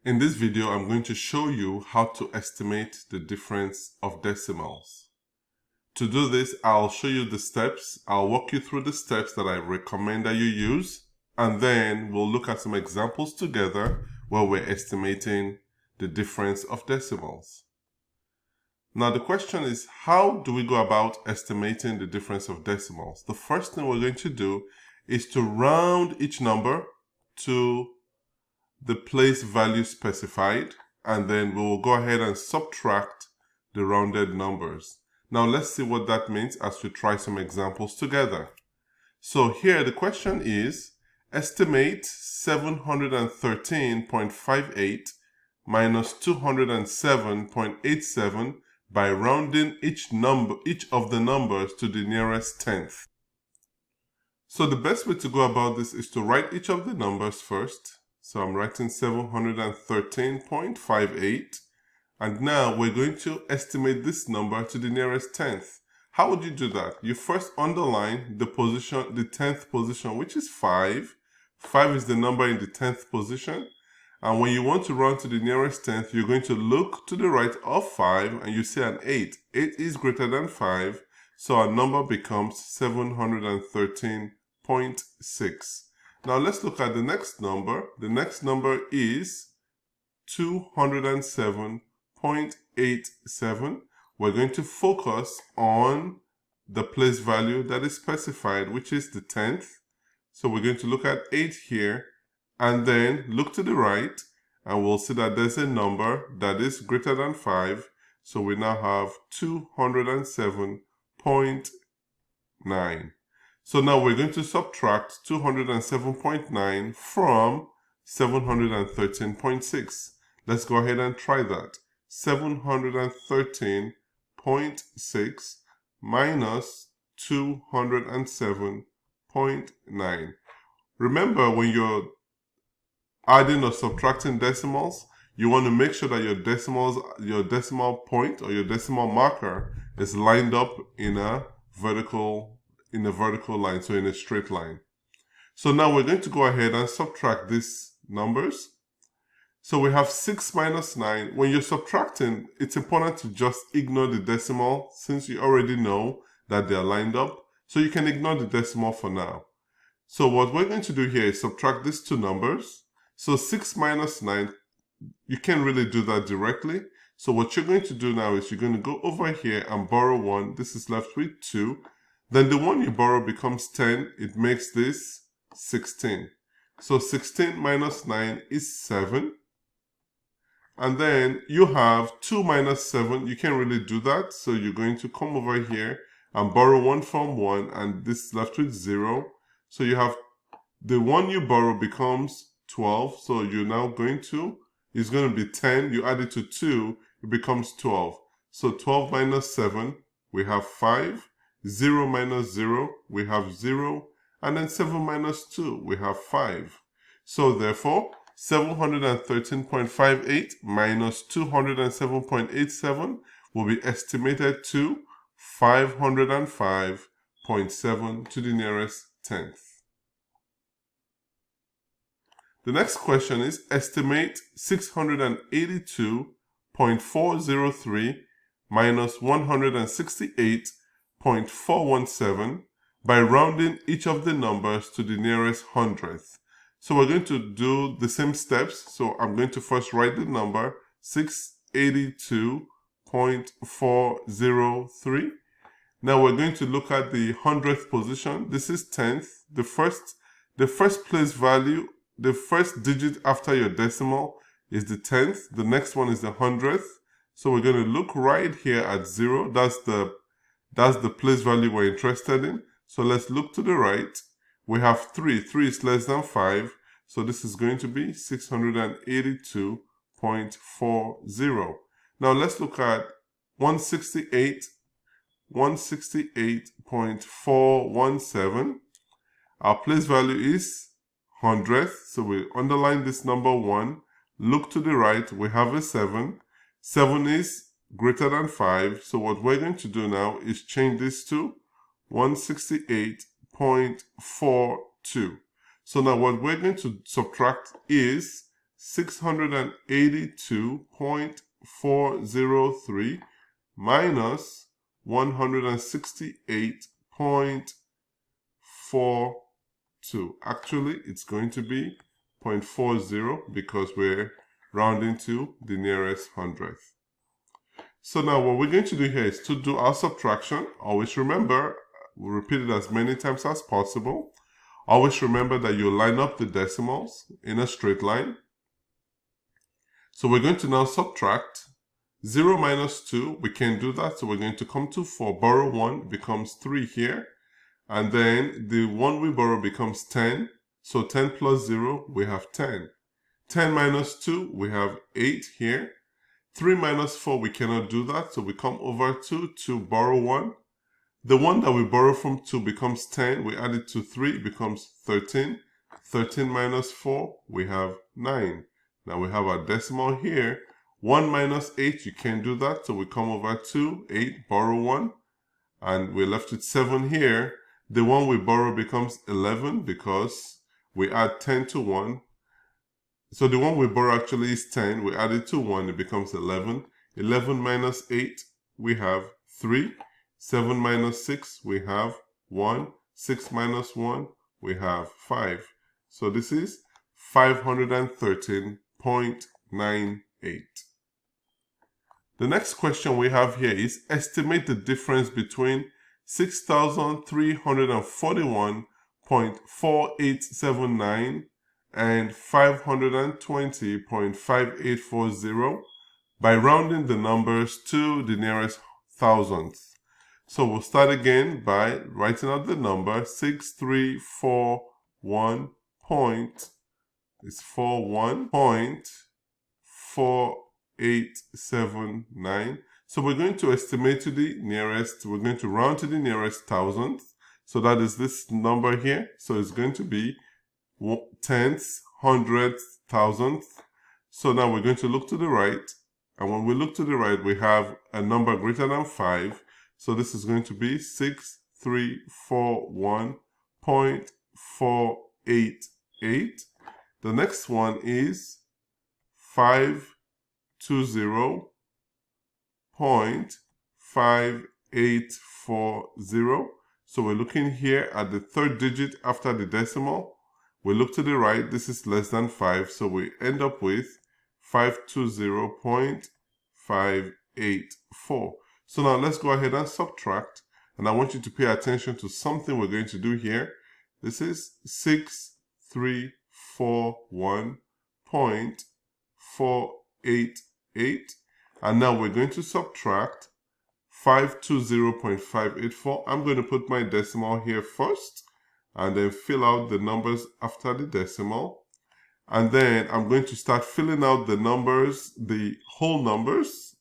In this video, I'm going to show you how to estimate the difference of decimals. To do this, I'll show you the steps. I'll walk you through the steps that I recommend that you use, and then we'll look at some examples together where we're estimating the difference of decimals. Now, the question is, how do we go about estimating the difference of decimals? The first thing we're going to do is to round each number to the place value specified, and then we will go ahead and subtract the rounded numbers. Now let's see what that means as we try some examples together. So here the question is, estimate 713.58 minus 207.87 by rounding each of the numbers to the nearest tenth. So the best way to go about this is to write each of the numbers first. So I'm writing 713.58, and now we're going to estimate this number to the nearest tenth. How would you do that? You first underline the position, the 10th position, which is 5. 5 is the number in the 10th position, and when you want to round to the nearest tenth, you're going to look to the right of 5 and you see an 8. 8 is greater than 5, so our number becomes 713.6. Now let's look at the next number. The next number is 207.87. We're going to focus on the place value that is specified, which is the 10th. So we're going to look at 8 here and then look to the right, and we'll see that there's a number that is greater than 5. So we now have 207.9. So now we're going to subtract 207.9 from 713.6. Let's go ahead and try that. 713.6 minus 207.9. Remember, when you're adding or subtracting decimals, you want to make sure that your decimal point or your decimal marker is lined up in a vertical line, so in a straight line. So now we're going to go ahead and subtract these numbers. So we have 6 minus 9. When you're subtracting, it's important to just ignore the decimal since you already know that they're lined up. So you can ignore the decimal for now. So what we're going to do here is subtract these two numbers. So 6 minus 9, you can't really do that directly. So what you're going to do now is you're going to go over here and borrow 1. This is left with 2. Then the one you borrow becomes 10. It makes this 16. So 16 minus 9 is 7. And then you have 2 minus 7. You can't really do that. So you're going to come over here and borrow 1 from 1. And this is left with 0. So you have the one you borrow becomes 12. So you're now going to, it's going to be 10. You add it to 2. It becomes 12. So 12 minus 7, we have 5. 0 minus 0, we have 0, and then 7 minus 2, we have 5. So therefore, 713.58 minus 207.87 will be estimated to 505.7 to the nearest tenth. The next question is, estimate 682.403 minus 168.417 by rounding each of the numbers to the nearest hundredth. So we're going to do the same steps. So I'm going to first write the number 682.403. Now we're going to look at the hundredth position. This is tenth. The first place value, the first digit after your decimal is the tenth. The next one is the hundredth. So we're going to look right here at 0. That's the place value we're interested in. So let's look to the right. We have 3. 3 is less than 5. So this is going to be 682.40. Now let's look at 168.417. Our place value is hundredth. So we underline this number 1. Look to the right. We have a 7. 7 is greater than 5. So what we're going to do now is change this to 168.42. So now what we're going to subtract is 682.403 minus 168.42. Actually, it's going to be 0.40 because we're rounding to the nearest hundredth. So now what we're going to do here is to do our subtraction. Always remember, we'll repeat it as many times as possible. Always remember that you line up the decimals in a straight line. So we're going to now subtract 0 minus 2. We can't do that, so we're going to come to 4, borrow 1, becomes 3 here. And then the one we borrow becomes 10. So 10 plus 0, we have 10. 10 minus 2, we have 8 here. 3 minus 4, we cannot do that, so we come over to borrow 1. The one that we borrow from 2 becomes 10. We add it to 3, it becomes 13. 13 minus 4, we have 9. Now we have our decimal here. 1 minus 8, you can't do that, so we come over to 8, borrow 1. And we're left with 7 here. The one we borrow becomes 11 because we add 10 to 1. So the one we borrow actually is 10. We add it to 1, it becomes 11. 11 minus 8, we have 3. 7 minus 6, we have 1. 6 minus 1, we have 5. So this is 513.98. The next question we have here is estimate the difference between 6,341.4879 and 520.5840 by rounding the numbers to the nearest thousandth. So we'll start again by writing out the number 6,341.4879. So we're going to estimate to the nearest, we're going to round to the nearest thousandth. So that is this number here. So it's going to be tenths, hundredths, thousandth. So now we're going to look to the right. And when we look to the right, we have a number greater than 5. So this is going to be 6,341.488. The next one is 520.5840. So we're looking here at the third digit after the decimal. We look to the right, this is less than 5, so we end up with 520.584. So now let's go ahead and subtract, and I want you to pay attention to something we're going to do here. This is 6,341.488, and now we're going to subtract 520.584. I'm going to put my decimal here first, and then fill out the numbers after the decimal. And then I'm going to start filling out the numbers, the whole numbers,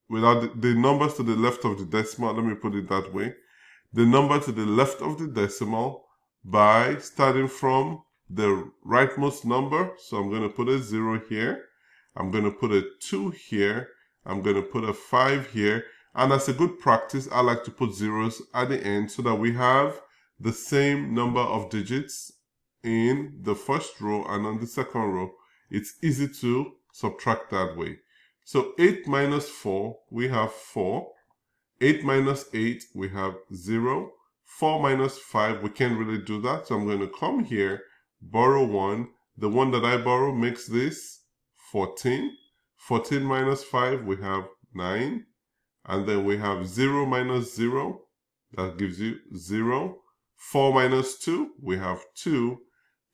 without the numbers to the left of the decimal. Let me put it that way. The number to the left of the decimal by starting from the rightmost number. So I'm going to put a 0 here. I'm going to put a 2 here. I'm going to put a 5 here. And as a good practice, I like to put zeros at the end so that we have the same number of digits in the first row and on the second row. It's easy to subtract that way. So 8 minus 4, we have 4. 8 minus 8, we have 0. 4 minus 5, we can't really do that. So I'm going to come here, borrow 1. The one that I borrow makes this 14. 14 minus 5, we have 9. And then we have 0 minus 0, that gives you 0. 4 minus 2, we have 2.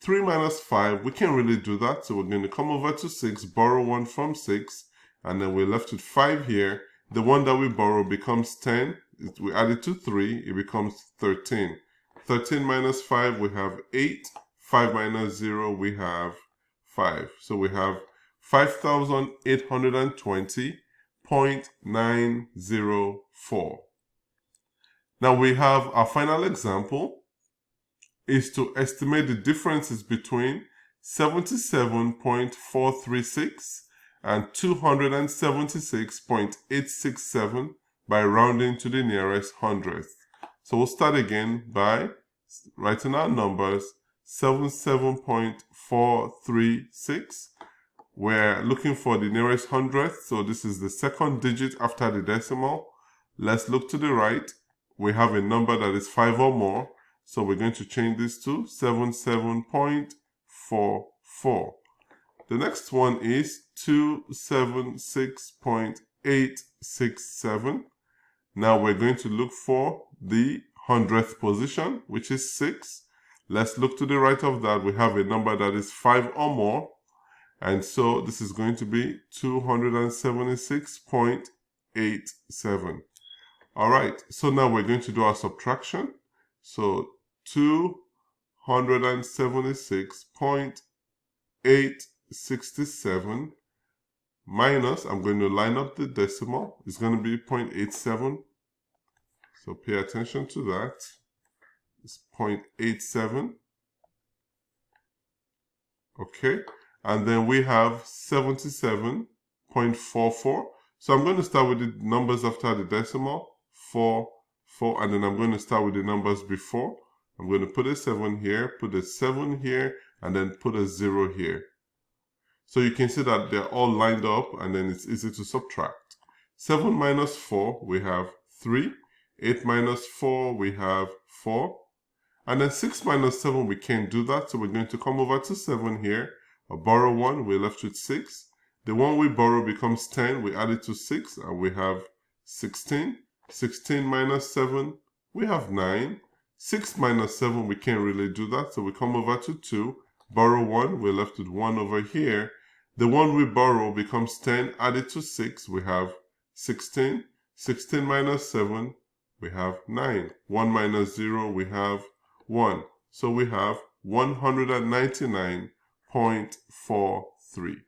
3 minus 5, we can't really do that, so we're going to come over to 6, borrow 1 from 6, and then we're left with 5 here. The one that we borrow becomes 10. We add it to 3, it becomes 13. 13 minus 5, we have 8. 5 minus 0, we have 5. So we have 5,820.904. Now we have our final example is to estimate the differences between 77.436 and 276.867 by rounding to the nearest hundredth. So we'll start again by writing our numbers 77.436. We're looking for the nearest hundredth, so this is the second digit after the decimal. Let's look to the right. We have a number that is 5 or more, so we're going to change this to 77.44. The next one is 276.867. Now we're going to look for the hundredth position, which is 6. Let's look to the right of that. We have a number that is 5 or more, and so this is going to be 276.87. All right, so now we're going to do our subtraction. So 276.867 minus, I'm going to line up the decimal, it's going to be 0.87. So pay attention to that. It's 0.87. Okay, and then we have 77.44. So I'm going to start with the numbers after the decimal, 4, 4, and then I'm going to start with the numbers before. I'm going to put a 7 here, put a 7 here, and then put a 0 here. So you can see that they're all lined up, and then it's easy to subtract. 7 minus 4, we have 3. 8 minus 4, we have 4. And then 6 minus 7, we can't do that, so we're going to come over to 7 here. Borrow 1, we're left with 6. The one we borrow becomes 10, we add it to 6, and we have 16. 16 minus 7, we have 9. 6 minus 7, we can't really do that, so we come over to 2. Borrow 1, we're left with 1 over here. The one we borrow becomes 10, add it to 6, we have 16. 16 minus 7, we have 9. 1 minus 0, we have 1. So we have 199.43.